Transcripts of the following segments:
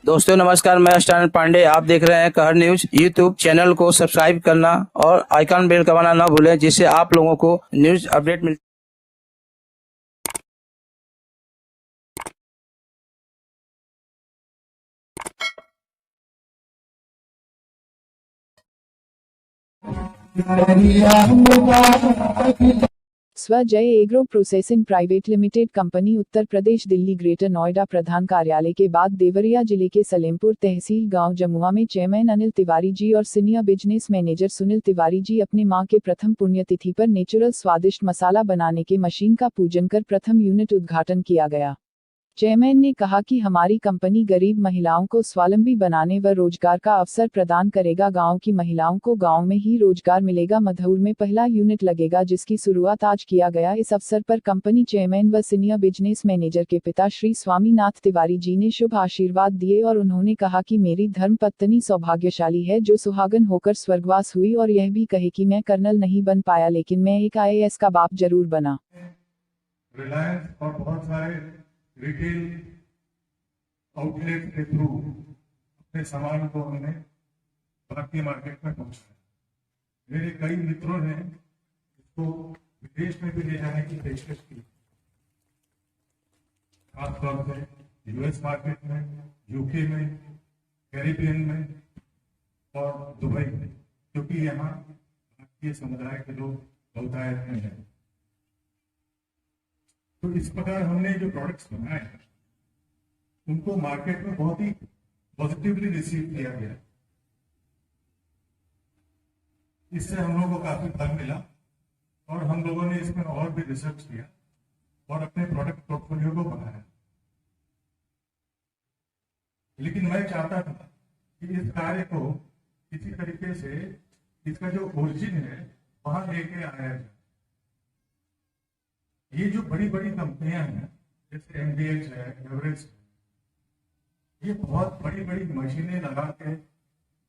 दोस्तों नमस्कार, मैं स्टैंड पांडे। आप देख रहे हैं कहर न्यूज। यूट्यूब चैनल को सब्सक्राइब करना और आइकन बेल दबाना ना भूलें, जिससे आप लोगों को न्यूज अपडेट मिल। Swajay agro processing private limited company Uttar Pradesh Delhi greater Noida प्रधान कार्यालय के बाद देवरिया जिले के सलेमपुर तहसील गांव जमुआ में चेयरमैन अनिल तिवारी जी और senior business manager Sunil Tiwari ji अपनी मां के प्रथम पुण्यतिथि पर नेचुरल स्वादिष्ट मसाला बनाने के मशीन का पूजन कर प्रथम यूनिट उद्घाटन किया गया। चेयरमैन ने कहा कि हमारी कंपनी गरीब महिलाओं को स्वावलंबी बनाने व रोजगार का अवसर प्रदान करेगा। गांव की महिलाओं को गांव में ही रोजगार मिलेगा। मधुर में पहला यूनिट लगेगा, जिसकी शुरुआत आज किया गया। इस अवसर पर कंपनी चेयरमैन व सीनियर बिजनेस मैनेजर के पिता श्री स्वामीनाथ तिवारी जी ने शुभ आशीर्वाद दिए और उन्होंने कहा कि मेरी धर्मपत्नी सौभाग्यशाली है जो सुहागन होकर स्वर्गवास हुई और यह भी कहे कि मैं कर्नल नहीं बन पाया, लेकिन मैं एक IAS का बाप जरूर बना। रिलायंस और बहुत सारे रिटेल आउटलेट के थ्रू अपने सामान को हमने भारतीय मार्केट में पहुंचाया। मेरे कई मित्रों ने इसको विदेश में भी ले जाने की पेशकश की, खासतौर से US मार्केट में, UK में, कैरिबियन में और दुबई में, क्योंकि यहाँ भारतीय समुदाय के लोग बहुतायत में हैं। तो इस प्रकार हमने जो प्रोडक्ट्स बनाए हैं उनको मार्केट में बहुत ही पॉजिटिवली रिसीव किया गया। इससे हम लोगों को काफी फल मिला और हम लोगों ने इसमें और भी रिसर्च किया और अपने प्रोडक्ट पोर्टफोलियो को बढ़ाया। लेकिन मैं चाहता था कि इस कार्य को किसी तरीके से इसका जो ओरिजिन है वहां लेके आया जाए। ये जो बड़ी बड़ी कंपनियां हैं जैसे MDH है, एवरेस्ट है, ये बहुत बड़ी बड़ी मशीनें लगा के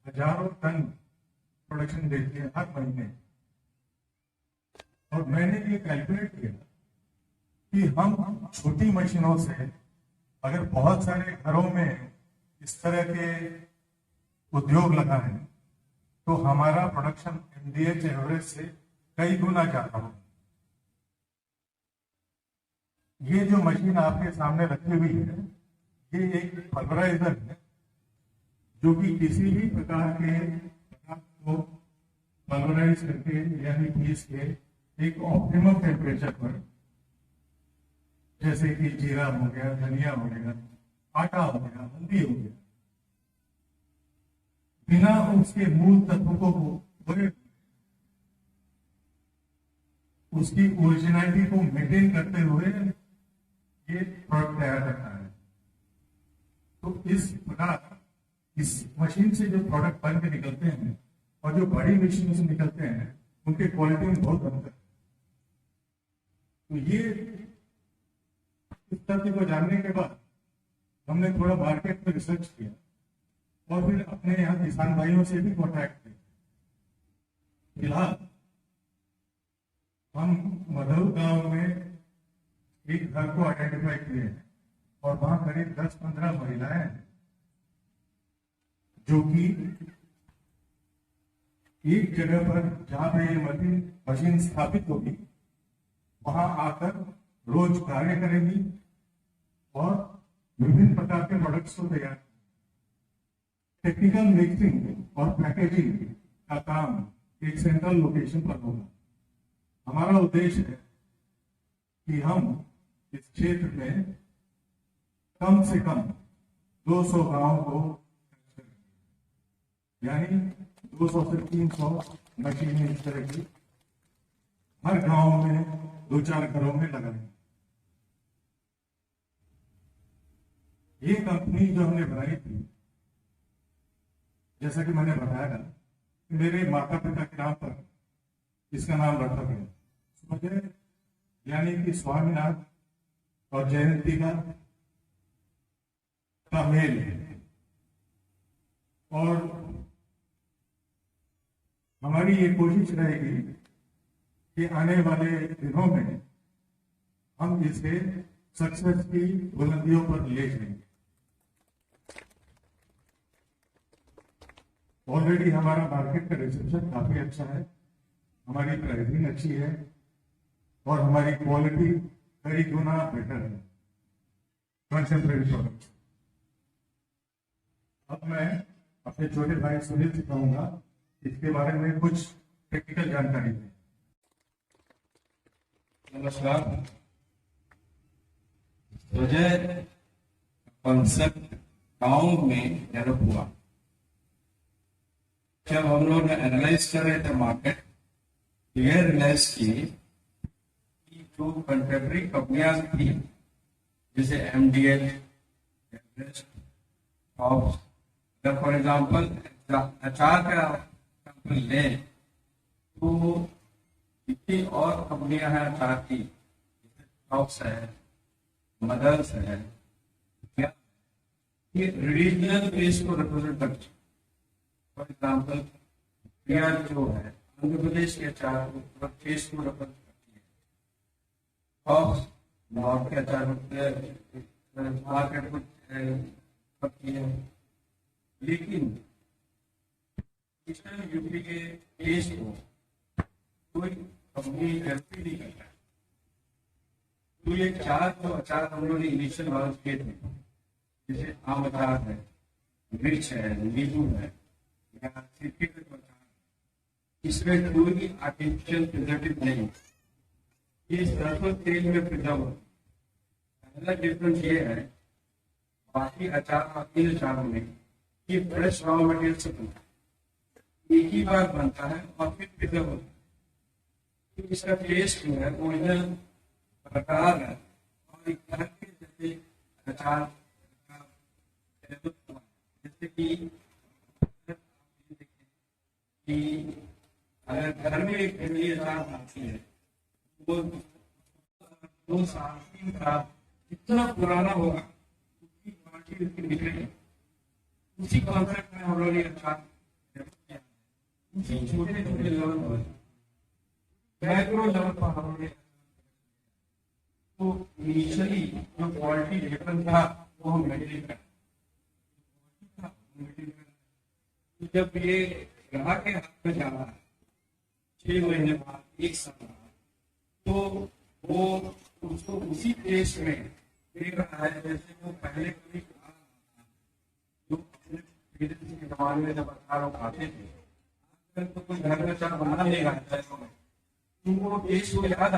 हजारों टन प्रोडक्शन देती है हर महीने। और मैंने ये कैलकुलेट किया कि हम छोटी मशीनों से अगर बहुत सारे घरों में इस तरह के उद्योग लगाएं तो हमारा प्रोडक्शन MDH एवरेस्ट से कई गुना ज्यादा होगा। ये जो मशीन आपके सामने रखी हुई है ये एक पल्वराइजर है जो कि किसी भी प्रकार के पदार्थ को पल्वराइज करके यानी पीस के एक ऑप्टिमम टेम्परेचर पर, जैसे कि जीरा हो गया, धनिया हो गया, आटा हो गया, हल्दी हो गया, बिना उसके मूल तत्वों को उसकी ओरिजिनलिटी को मेंटेन करते हुए ये प्रोडक्ट तैयार करता है। तो इस प्रकार इस मशीन से जो प्रोडक्ट बन के निकलते हैं और जो बड़ी मशीन से निकलते हैं उनके क्वालिटी में बहुत अंतर है। तो ये इस तथ्य को जानने के बाद हमने थोड़ा मार्केट में रिसर्च किया और फिर अपने यहाँ किसान भाइयों से भी कॉन्टैक्ट किया। फिलहाल हम मधुर गांव में एक घर को आइडेंटिफाई किए हैं और वहां करीब 10-15 महिलाएं हैं जो कि एक जगह पर जहां पे ये मशीन स्थापित होगी वहां आकर रोज कार्य करेंगी और विभिन्न प्रकार के प्रोडक्ट्स को तैयार करेंगी। टेक्निकल मिक्सिंग और पैकेजिंग का काम एक सेंट्रल लोकेशन पर होगा। हमारा उद्देश्य है कि हम इस क्षेत्र में कम से कम 200 गांव को, यानी 200 से 300 मशीनें इस तरह की हर गांव में 2-4 घरों में लगाएंगे। ये कंपनी जो हमने बनाई थी, जैसा कि मैंने बताया, मेरे माता पिता के नाम पर इसका नाम रखा गया। मुझे यानी कि स्वामीनाथ और जयंती का मेल है और हमारी ये कोशिश रहेगी कि आने वाले दिनों में हम इसे सक्सेस की बुलंदियों पर ले जाएंगे। ऑलरेडी हमारा मार्केट का रिसेप्शन काफी अच्छा है, हमारी प्राइसिंग अच्छी है और हमारी क्वालिटी कई गुना बेटर है कंसेंट्रेट प्रोडक्ट। अब मैं अपने छोटे भाई सुनील से कहूंगा इसके बारे में कुछ टेक्निकल जानकारी दें। नमस्कार। प्रोजेक्ट कॉन्सेप्ट गांव में डेवलप हुआ जब हम लोग एनालाइज कर रहे थे मार्केट, ये रियलाइज की कि जो कंटेम्प्रेरी कंपनियां थी जैसे MDL, Everest, tops, for example अचार का कंपनी ले तो कितनी और कंपनियां हैं अचार की, टॉप्स है, मदर्स है, ये रीजनल बेस को रिप्रेजेंट करती है। फॉर एग्जाम्पल बिहार जो है आंध्र प्रदेश के अचार को देश को रिप्रेजेंट करती है, और नॉर्थ के अचार मार्केट को करती है। लेकिन ईस्टर्न यूपी के देश को कोई कंपनी हेल्प नहीं करता। तो ये चार जो अचार हम लोगों ने इनिशियल लॉन्च किए थे, जैसे आम अचार है, मिर्च है, नींबू है या सिरके का जो अचार है, इसमें कोई भी आर्टिफिशियल प्रिजर्वेटिव नहीं, ये सरसों तेल में प्रिजर्व होता है। पहला डिफरेंस ये है बाकी अचार और इन अचारों में कि फ्रेश रॉ मटेरियल से बनता है, एक ही बार बनता है और फिर प्रिजर्व होता है। तो इसका टेस्ट जो है ओरिजिनल बरकरार है और एक घर के जैसे अचार का डेवलप हुआ है। जैसे कि अगर घर में एक फैमिली अचार बनाती है वो 2 साल 3 साल जितना पुराना होगा उसकी क्वालिटी उसकी निकलेगी। उसी कॉन्सेप्ट में हम लोग ने अचार डेवलप किया, उसी छोटे छोटे लेवल पर, माइक्रो लेवल पर हम लोग ने। तो इनिशियली जो क्वालिटी डिफरेंस था वो हम मेंटेन कर, तो जब ये ग्राहक के हाथ में जा रहा है 6 महीने बाद, 1 साल बाद, तो वो उसको उसी देश में देख रहा है जैसे वो पहले कभी खा रहा था। जो अपने पेरेंट्स के जमाने में जब अचार खाते थे, आजकल तो कोई घर में अचार बना नहीं रहा है, उनको टेस्ट को याद आ,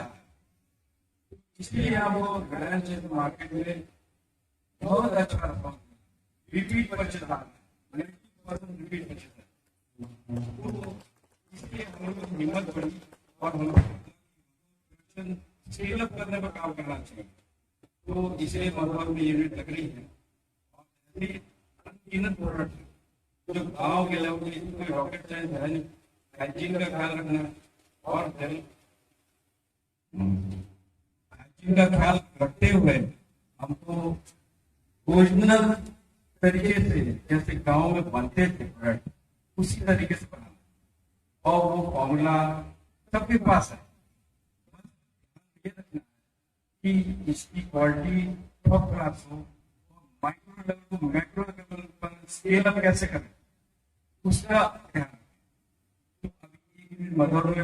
इसलिए आप वो ग्रैंड जैसे मार्केट में बहुत अच्छा रिपीट परचेज आ रहा है, 90% रिपीट परचेज है। तो इसलिए हम लोग की हिम्मत बढ़ी और हम लोग स्केल अप करने पर काम करना चाहिए। तो इसलिए मधुबन में यूनिट लग रही है और ऐसे अनगिनत प्रोडक्ट जो गाँव के लोग कोई रॉकेट साइंस है नहीं, हाइजीन का ख्याल रखना और का ख्याल रखते हुए हमको ओरिजिनल तरीके से जैसे गांव में बनते थे प्रोडक्ट उसी तरीके से बनाना, और वो फॉर्मूला सबके पास है। ये रखना है कि इसकी क्वालिटी टॉप क्लास हो, माइक्रो लेवल को मैक्रो लेवल पर स्केल अप कैसे करें उसका ध्यान। तो अभी मदर में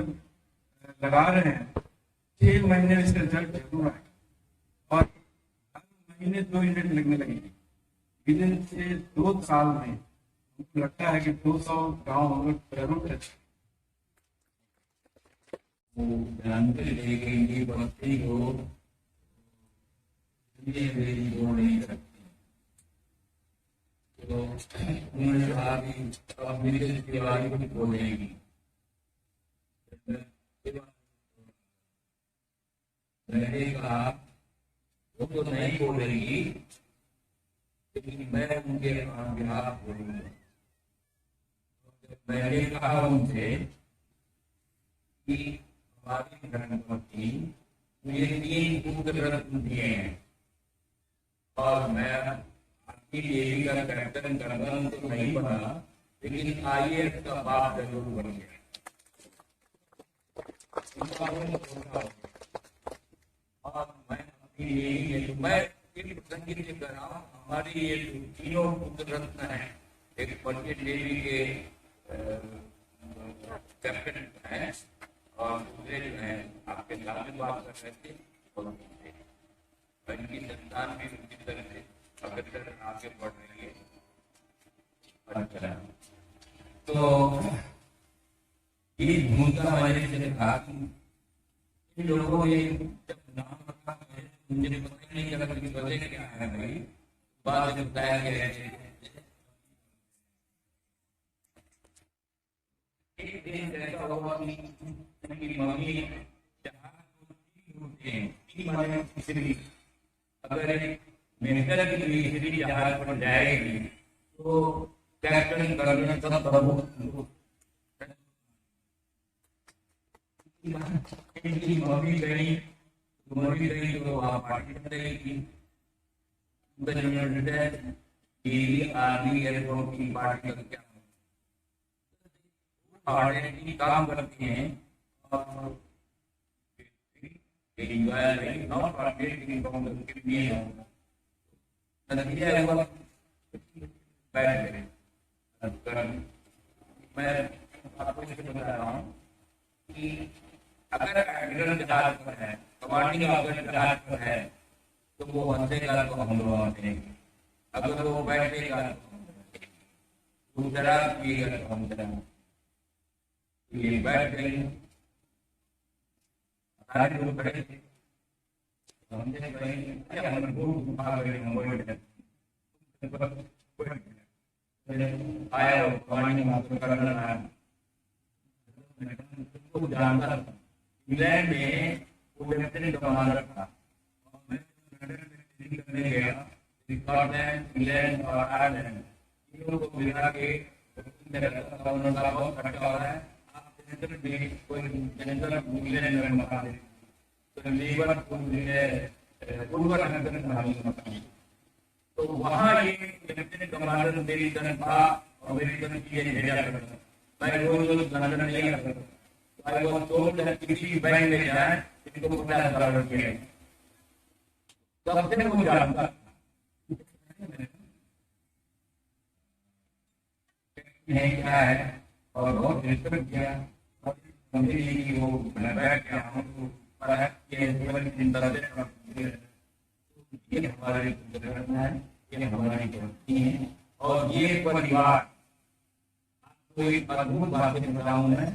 लगा रहे हैं, 6 महीने में इसका रिजल्ट जरूर आए और हर महीने 2 यूनिट लगने लगेगी। विदिन से 2 साल में मुझे लगता है कि 200 गांव हम लोग जरूर टच जानते लेकिन बस्ती को मेरी जोड़ नहीं सकती। तो उन्होंने कहा कि अब मेरे दिवाली को बोलेगी, मैंने कहा वो तो नहीं बोलेगी लेकिन मैं उनके बिहार बोलूंगा। मैंने कहा उनसे कि हमारी गणपति मुझे 3 पुत्र रत्न दिए हैं और मैं आपकी देवी का कैप्टन जनरल तो नहीं बना लेकिन IAS का बाप जरूर बन गया। और मैं अपनी यही मैं एक संगीत कर रहा हूँ। हमारी ये तीनों पुत्र रत्न है, एक पंडित देवी के कैप्टन है और दूसरे जो है आपके साथ में बात कर रहे थे और इनकी संतान भी उनकी तरह से अगर आगे बढ़ रही है। अच्छा, तो ये भूमिका हमारे से कहा कि इन लोगों ने जब नाम रखा है मुझे पता नहीं चला कि वजह क्या है भाई, बाद में बताया गया है। एक दिन ऐसा हुआ कि उनकी मम्मी जहाज होते हैं तीन माने तीसरी, अगर मिनिस्टर की तीसरी जहाज पर जाएगी तो कैप्टन करने का प्रभु इनकी मम्मी गई तो वहाँ पार्टी कर रही थी। आर्मी एयरपोर्ट की पार्टी का क्या काम करती हैं और मैं आपको बता रहा हूँ कि अगर एडमिरल जहाज पर है, कमांडिंग ऑफिसर जहाज पर है, तो वो हंसेगा तो हम लोग हंसेंगे, अगर वो बैठेगा तो शराब पिएगा तो हम शराब, ये बैठ गए सारे लोग खड़े थे, हमने कहीं हम लोग भाग गए, हम आया कमांडिंग ऑफिसर करना आया, तो जानता था इंग्लैंड में वो लेफ्टिनेंट कमांडर था, करने गया स्कॉटलैंड, इंग्लैंड और आयरलैंड इन लोगों को मिला के उन्होंने कहा बहुत खर्चा हो रहा है, आप सेंट्रल में कोई जनरल इंग्लैंड में मकान दे, तो लेबर पूर्व मकान, तो वहाँ ये लेफ्टिनेंट कमांडर मेरी तनख्वाह और मेरी तनख्वाह भेजा करता, मैं रोज जनरल नहीं करता, I was told that किसी बैंक में जाए इनको $50 दिए, सबसे वो जानता नहीं क्या है और बहुत रिस्पेक्ट किया और समझे नहीं कि वो बैठ गया हूँ तो पढ़ा कि जीवन की चिंता से ये हमारे है, ये हमारी गलती है और ये परिवार कोई अद्भुत बात बताऊँ मैं,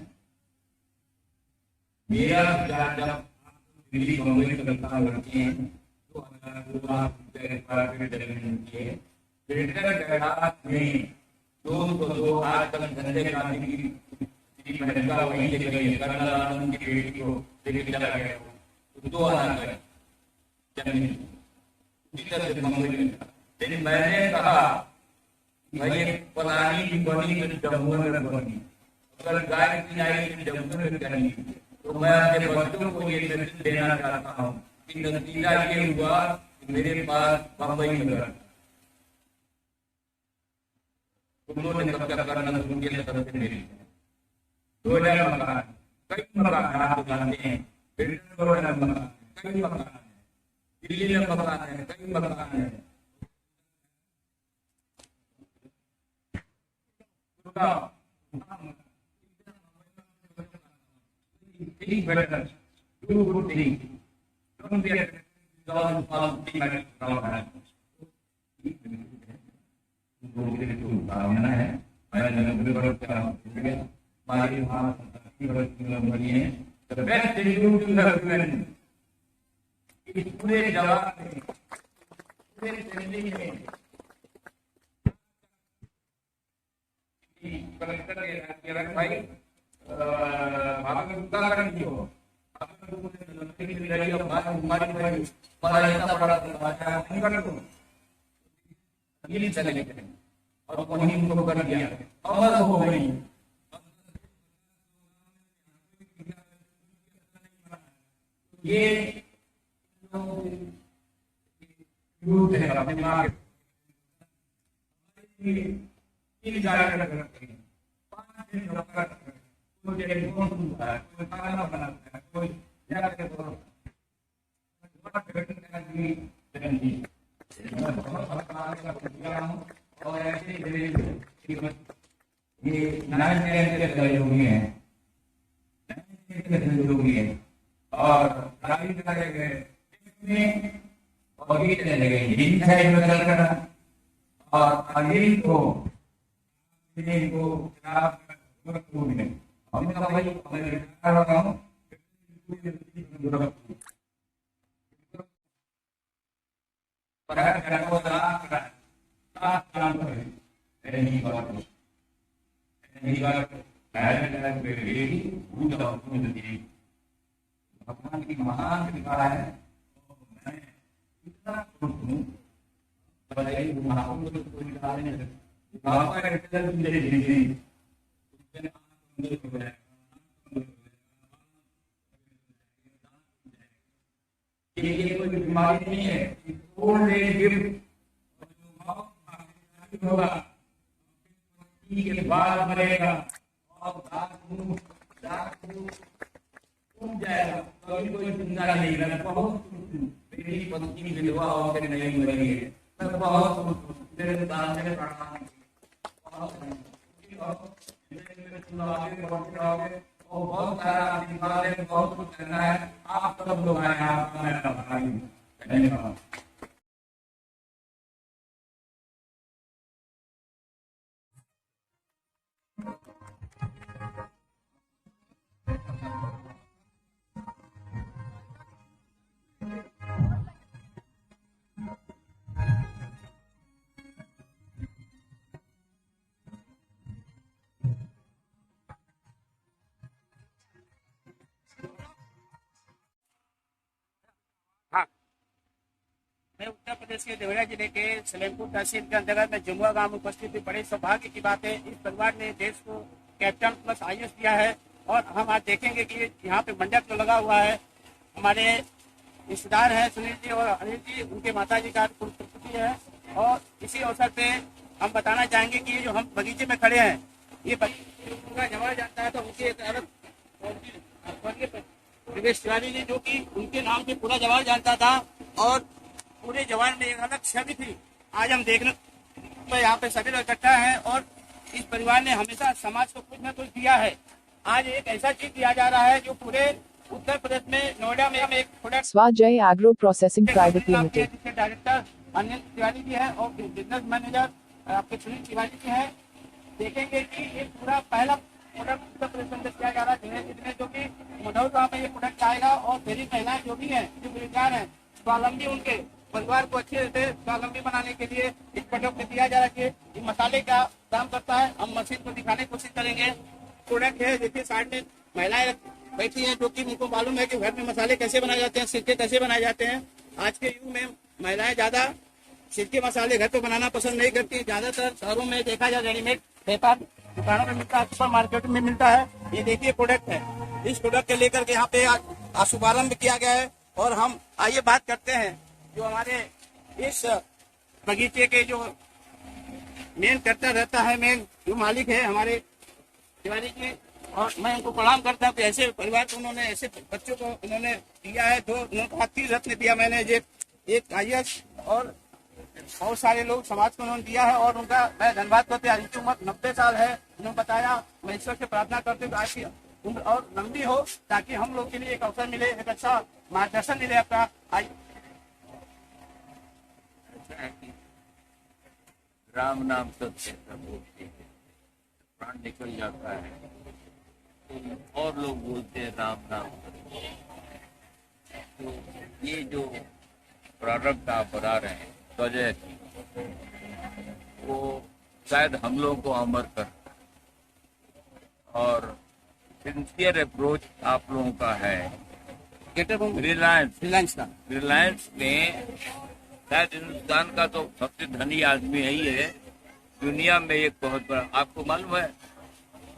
मेरा जब दिल्ली बम्बई कलकत्ता लड़के हैं तो दो आजकल संजय गांधी की महिला वहीं से गई, कर्नल आनंद की बेटी को दिल्ली चला गया, तो 2 आना गए लेकिन मैंने कहा भाई पुरानी की बनी जम्मू में बनी, अगर गाय की आई जम्मू में करनी, तो मैं अपने बच्चों को ये मैसेज देना चाहता हूँ कि नतीजा ये हुआ कि मेरे पास बम्बई में घर, उन्होंने कब्जा करना शुरू किया तरफ से मेरी 2000 मकान, कई मकान आप जानते हैं, मकान कई मकान है, दिल्ली में मकान है, कई मकान है, think better, do good things. Don't be a भावना है, हमारी बनी है, the best tribute to the women. इस पूरे जवाब में, पूरे ट्रेनिंग में, कलेक्टर के भाई उत्तराखंड की हो, और वहीं उनको कर दिया अमर हो गई। ये यूथ है अपने दिमाग तीन जाकर करते हैं, 5 दिन डॉक्टर कोई टेलीफोन सुनता है, कोई खाना बनाता है, कोई जाकर और ऐसे ये नाइट के सहयोगी हैं, सहयोगी हैं और गाड़ी चलाए गए और ये चले गए हिंदी साइड में चल कर और अनिल को हमने कहा भाई मैं रिटायर हो रहा हूँ भगवान की महान कृपा है। मैं इतना खुश हूँ ये कोई बीमारी नहीं है, ओल्ड एज गिफ्ट होगा के बाद मरेगा और जाएगा, कभी कोई चिंता नहीं है। बहुत मेरी पत्नी विधवा होकर नहीं मरी है, मैं बहुत मेरे सामने प्रार्थना और बहुत सारा आशीर्वाद है, बहुत कुछ करना है। आप सब लोग आए, आपका मेरा भाई धन्यवाद। मैं उत्तर प्रदेश के देवरिया जिले के सलेमपुर तहसील के अंतर्गत में जमुआ गांव में उपस्थित हुई। बड़े सौभाग्य की बात है, इस परिवार ने देश को कैप्टन प्लस IAS दिया है और हम आज देखेंगे कि यहाँ पे मंडप तो लगा हुआ है। हमारे रिश्तेदार हैं सुनील जी और अनिल जी, उनके माता जी का पुण्यतिथि है और इसी अवसर पे हम बताना चाहेंगे कि ये जो हम बगीचे में खड़े हैं, ये पूरा जवान जानता है तो उनके एक अलग प्रवेश तिवारी जी जो कि उनके नाम से पूरा जवान जानता था और पूरे जवान में एक अलग छवि थी। आज हम देखने तो यहाँ पे सभी लोग इकट्ठा हैं और इस परिवार ने हमेशा समाज को कुछ न कुछ दिया है। आज एक ऐसा चीज दिया जा रहा है जो पूरे उत्तर प्रदेश में नोएडा में हम एक product Swajay agro processing private limited जिसके डायरेक्टर अनिल तिवारी जी है और बिजनेस मैनेजर आपके सुनील तिवारी जी है। देखेंगे कि ये पूरा पहला प्रोडक्ट उत्तर प्रदेश में किया जा रहा है जिसमें जो कि मुदौल गाँव में ये प्रोडक्ट आएगा और मेरी महिलाएं जो भी है जो बेरोजगार है स्वावलंबी उनके परिवार को अच्छे से स्वावलंबी बनाने के लिए इस प्रोडक्ट में दिया जा रहा है। ये मसाले का काम करता है, हम मशीन को दिखाने की कोशिश करेंगे। प्रोडक्ट है देखिए साइड में महिलाएं बैठी हैं जो कि उनको मालूम है कि घर में मसाले कैसे बनाए जाते हैं, सिरके कैसे बनाए जाते हैं। आज के युग में महिलाएं ज्यादा सिरके मसाले घर पे बनाना पसंद नहीं करती। ज्यादातर शहरों में देखा जाए रेडीमेड व्यापार दुकानों में मिलता है, सुपर मार्केट में मिलता है। ये देखिए प्रोडक्ट है, इस प्रोडक्ट को लेकर के यहाँ पे आज शुभारम्भ किया गया है और हम आइए बात करते हैं जो हमारे इस बगीचे के जो मेन करता रहता है, मेन जो मालिक है हमारे तिवारी जी, और मैं उनको प्रणाम करता हूँ कि ऐसे परिवार को उन्होंने ऐसे बच्चों को उन्होंने दिया है। तो उन्होंने 3 रत्न दिया मैंने, एक IAS और बहुत सारे लोग समाज को उन्होंने दिया है और उनका मैं धन्यवाद करते हैं। उम्र 90 साल है, उन्होंने बताया। मैं ईश्वर से प्रार्थना करते हुए आज की उम्र और लंबी हो ताकि हम लोग के लिए एक अवसर मिले, एक अच्छा मार्गदर्शन मिले आपका। राम नाम सत्य बोलते हैं, प्राण निकल जाता है तो और लोग बोलते हैं राम नाम। तो ये जो प्रोडक्ट आप बना रहे हैं वजह वो शायद हम लोगों को अमर कर और सिंसियर अप्रोच आप लोगों का है। रिलायंस में शायद हिंदुस्तान का तो सबसे धनी आदमी यही है, दुनिया में एक बहुत बड़ा। आपको मालूम है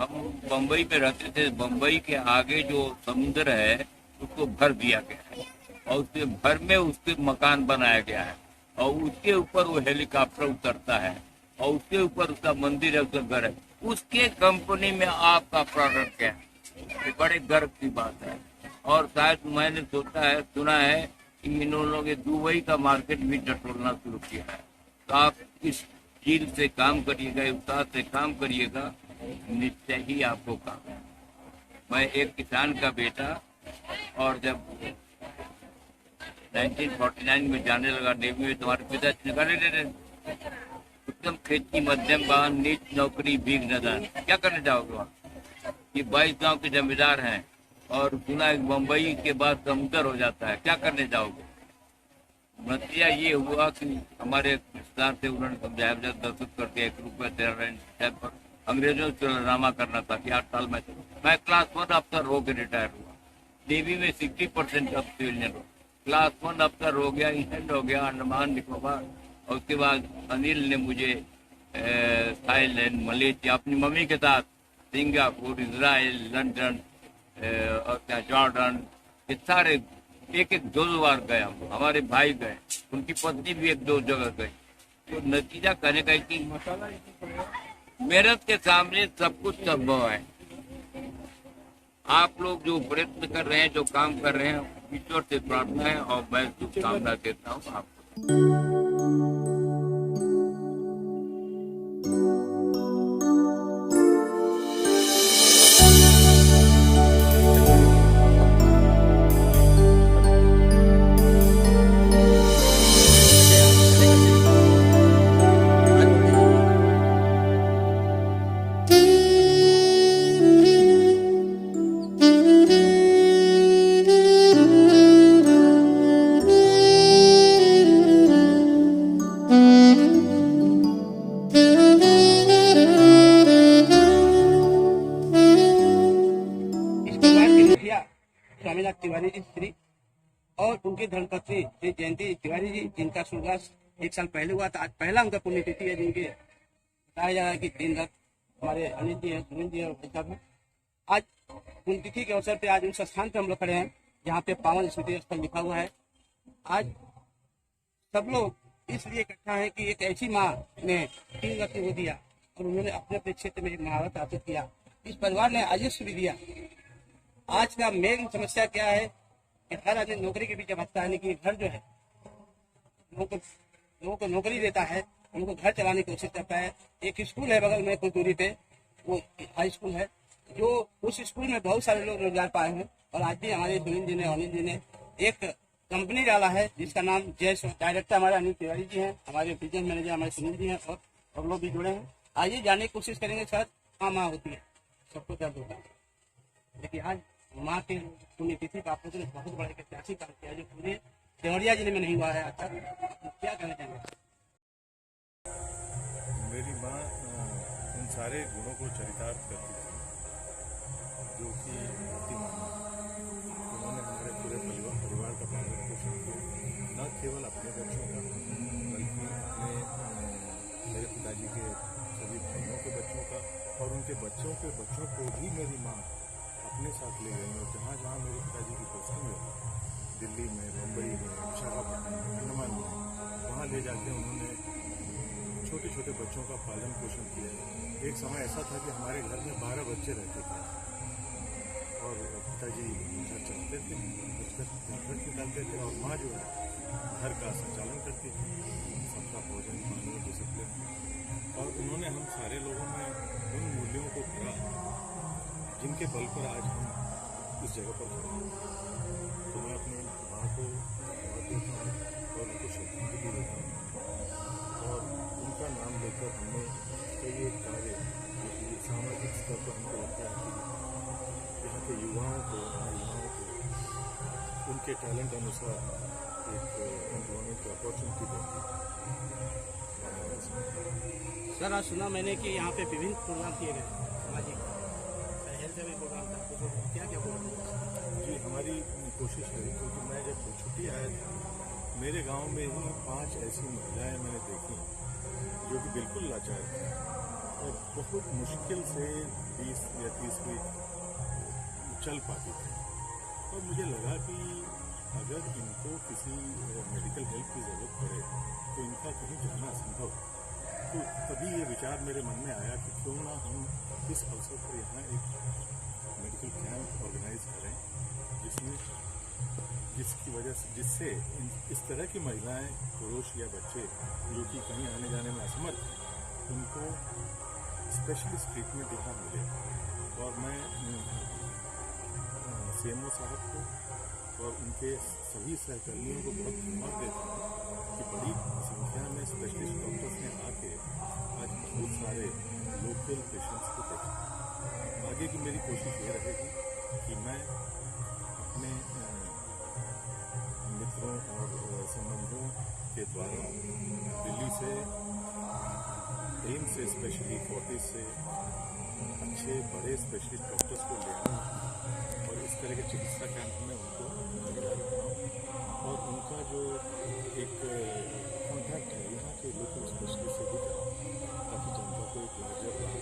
हम बम्बई में रहते थे, बम्बई के आगे जो समुद्र है उसको भर दिया गया है और उसके भर में उसके मकान बनाया गया है और उसके ऊपर वो हेलीकॉप्टर उतरता है और उसके ऊपर उसका मंदिर है, उसका घर है। उसके कंपनी में आपका प्रोडक्ट है, ये बड़े गर्व की बात है। और शायद मैंने सुना है कि इन लोगों ने दुबई का मार्केट भी टटोलना शुरू किया है। तो आप इस चीज से काम करिएगा, उत्साह से काम करिएगा निश्चय ही आपको काम। मैं एक किसान का बेटा, और जब 1949 में जाने लगा नेवी में, तुम्हारे पिताजी ने गाने दे एकदम खेती मध्यम वाहन नीच नौकरी भीग नदान, क्या करने जाओगे वहाँ? ये 22 गांव के जमींदार हैं और सुना मुंबई के बाद समुद्र हो जाता है, क्या करने जाओगे? नतीजा ये हुआ कि हमारे रिश्तेदार से उन्होंने समझाया, जब दस्तखत करके 1 रुपये 13 पर अंग्रेजों से ड्रामा करना था कि 8 साल में मैं क्लास 1 अफसर होकर रिटायर हुआ। नेवी में 60% अब सिविलियन हो, क्लास 1 अफसर हो गया, इंस्टेंट हो गया अंडमान निकोबार। और उसके बाद अनिल ने मुझे थाईलैंड, मलेशिया, अपनी मम्मी के साथ सिंगापुर, इजराइल, लंदन और क्या जॉर्डन, ये सारे एक 2 बार गया। हमारे भाई गए, उनकी पत्नी भी 1-2 जगह गई। तो नतीजा कहने का कि मेहनत के सामने सब कुछ संभव है। आप लोग जो प्रयत्न कर रहे हैं, जो काम कर रहे हैं, ईश्वर से प्रार्थना है और मैं शुभकामना देता हूँ आपको। स्वामीनाथ तिवारी जी श्री और उनकी धर्मपत्नी श्री जयंती तिवारी जी, जिनका स्वर्गवास 1 साल पहले हुआ था। आज पहला उनका पुण्यतिथि है, जिनके बताया जा रहा है कि दिन रात हमारे अनिल जी है, सुनील जी है, भाई साहब है। आज पुण्यतिथि के अवसर पे आज उस स्थान पे हम लोग खड़े हैं जहाँ पे पावन स्मृति स्थल लिखा हुआ है। आज सब लोग इसलिए इकट्ठा है कि एक ऐसी माँ ने 3 रत्न को दिया और उन्होंने अपने अपने क्षेत्र में एक महारत हासिल किया। इस परिवार ने आयुष्य भी दिया। आज का मेन समस्या क्या है कि हर आदमी नौकरी के पीछे भागता है, लेकिन घर जो है लोगों को नौकरी देता है, उनको घर चलाने की कोशिश करता है। एक स्कूल है बगल में कुछ दूरी पे, वो हाई स्कूल है, जो उस स्कूल में बहुत सारे लोग रोजगार पाए हैं। और आज भी हमारे सुनील जी ने, अनिल जी ने एक कंपनी डाला है जिसका नाम जय। डायरेक्टर हमारे अनिल तिवारी जी हैं, हमारे बिजनेस मैनेजर हमारे सुनील जी हैं और लोग भी जुड़े हैं। आइए जानने की कोशिश करेंगे सर, माँ होती है, सबको दर्द होता है, लेकिन आज माँ के पुण्यतिथि का आप लोगों ने बहुत बड़ा एक ऐतिहासिक काम किया जो पूरे देवरिया जिले में नहीं हुआ है। अच्छा, क्या कहना चाहेंगे? मेरी माँ उन सारे गुणों को चरितार्थ करती थी जो कि होती माँ। उन्होंने हमारे पूरे परिवार का पालन पोषण किया, न केवल अपने बच्चों का बल्कि अपने मेरे पिताजी के सभी भाइयों के बच्चों का और उनके बच्चों के बच्चों को भी मेरी माँ अपने साथ ले गई। और जहाँ जहाँ मेरे पिताजी की पोस्टिंग हुई, दिल्ली में, मुंबई में, विशाखापट्टनम में, अंडमान में, वहाँ ले जाके उन्होंने छोटे छोटे बच्चों का पालन पोषण किया। एक समय ऐसा था कि हमारे घर में 12 बच्चे रहते थे और पिताजी घर चलाते थे, खर्च निकालते थे और माँ जो है घर का संचालन करती थी, सबका भोजन पानी डिसिप्लिन। और उन्होंने हम सारे लोगों में उन मूल्यों को भरा जिनके बल पर आज हम इस जगह पर खड़े हैं। तो मैं अपनी माँ को धन्यवाद देता हूँ और उनको श्रद्धांजलि देता हूँ। और उनका नाम लेकर हमने कई एक कार्य जो कि सामाजिक स्तर पर हमको लगता है कि यहाँ के युवाओं को उनके टैलेंट अनुसार एक एम्प्लॉयमेंट की अपॉर्चुनिटी देती है। सर, आज सुना मैंने कि यहाँ पे विभिन्न प्रोग्राम किए गए सामाजिक भी प्रोग्राम था, तो क्या क्या प्रोग्राम? जी, हमारी कोशिश रही, क्योंकि मैं जब छुट्टी आया था मेरे गांव में ही 5 ऐसी महिलाएं मैंने देखी जो कि बिल्कुल लाचार थी और बहुत मुश्किल से 20 या 30 फीट चल पाती थी। और मुझे लगा कि अगर इनको किसी मेडिकल हेल्प की ज़रूरत पड़े तो इनका कहीं जाना असंभव। तो तभी ये विचार मेरे मन में आया कि क्यों ना हम इस अवसर पर यहाँ एक मेडिकल कैंप ऑर्गेनाइज करें जिससे इस तरह की महिलाएं, पुरुष या बच्चे जो कि कहीं आने जाने में असमर्थ हैं, उनको स्पेशलिस्ट ट्रीटमेंट यहाँ मिले। और मैं सीएमओ साहब को और उनके सभी सहकर्मियों को बहुत धन्यवाद देता हूँ कि बड़ी संख्या में स्पेशलिस्ट डॉक्टर्स ने आके आज बहुत सारे लोकल पेशेंट्स को देखा। आगे की मेरी कोशिश ये रहेगी कि मैं अपने मित्रों और संबंधों के द्वारा दिल्ली से, एम्स से, स्पेशली फोर्टिस से अच्छे बड़े स्पेशलिस्ट डॉक्टर्स को ले आऊँ और इस तरह के चिकित्सा कैंप में उनको भागीदारी बनाऊँ और उनका जो एक कॉन्टैक्ट है यहाँ के लोकल स्पेशलिस्ट से भी कराऊँ ताकि जनता को एक लार्जर लाभ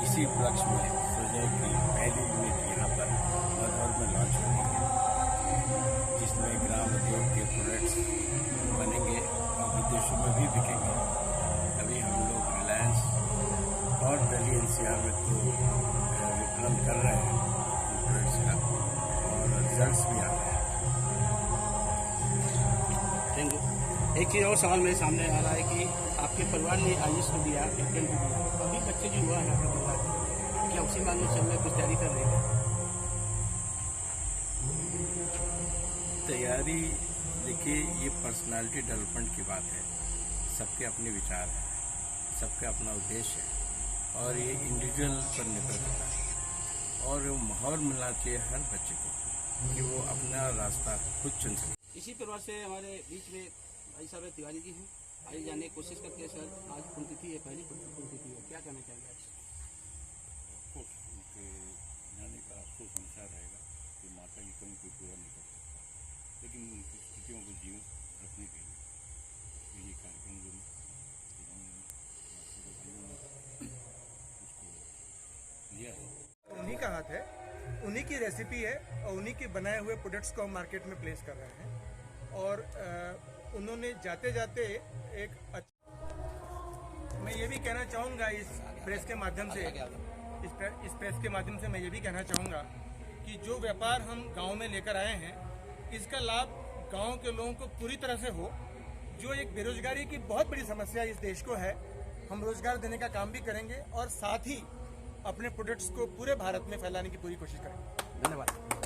इसी उपलक्ष्य में सोचा कि पहली यूनिट यहाँ पर मधुर में लॉन्च होगी, जिसमें ग्राम उद्योग के प्रोडक्ट्स बनेंगे और विदेशों में भी बिकेंगे। अभी हम लोग रिलायंस और दिल्ली एनसीआर में तो विपणन कर रहे हैं प्रोडक्ट्स का और रिजल्ट्स भी आ रहे हैं। Thank you. एक चीज़ और सवाल मेरे सामने आ रहा है कि आपके परिवार ने आयुष को दिया, कैप्टन को दिया, अभी बच्चे जो हुआ है आपके परिवार में, क्या उसी मान में चल रहे कुछ तैयारी कर रहे हैं? तैयारी देखिए, ये पर्सनालिटी डेवलपमेंट की बात है। सबके अपने विचार हैं, सबका अपना उद्देश्य है और ये इंडिविजुअल पर निर्भर करता है और वो माहौल मिलना चाहिए हर बच्चे को कि वो अपना रास्ता खुद चुन सके। इसी परिवार से हमारे बीच में भाई साहब तिवारी जी हैं, आइए जानने की कोशिश करते हैं। सर, आज पुण्यतिथि है, पहली पुण्यतिथि है, क्या कहना चाहेंगे आज? उनके जाने का अफसोस हमेशा रहेगा कि माता की कमी कोई पूरा नहीं कर सकता, लेकिन उनकी स्थितियों को जीवित रखने के लिए ये कार्यक्रम जो उसको लिया है, उन्हीं का हाथ है, उन्हीं की रेसिपी है और उन्हीं के बनाए हुए प्रोडक्ट्स को हम मार्केट में प्लेस कर रहे हैं। और उन्होंने जाते जाते एक मैं ये भी कहना चाहूँगा इस प्रेस के माध्यम से, इस प्रेस के माध्यम से मैं ये भी कहना चाहूँगा कि जो व्यापार हम गांव में लेकर आए हैं, इसका लाभ गांव के लोगों को पूरी तरह से हो। जो एक बेरोजगारी की बहुत बड़ी समस्या इस देश को है, हम रोजगार देने का काम भी करेंगे और साथ ही अपने प्रोडक्ट्स को पूरे भारत में फैलाने की पूरी कोशिश करेंगे। धन्यवाद।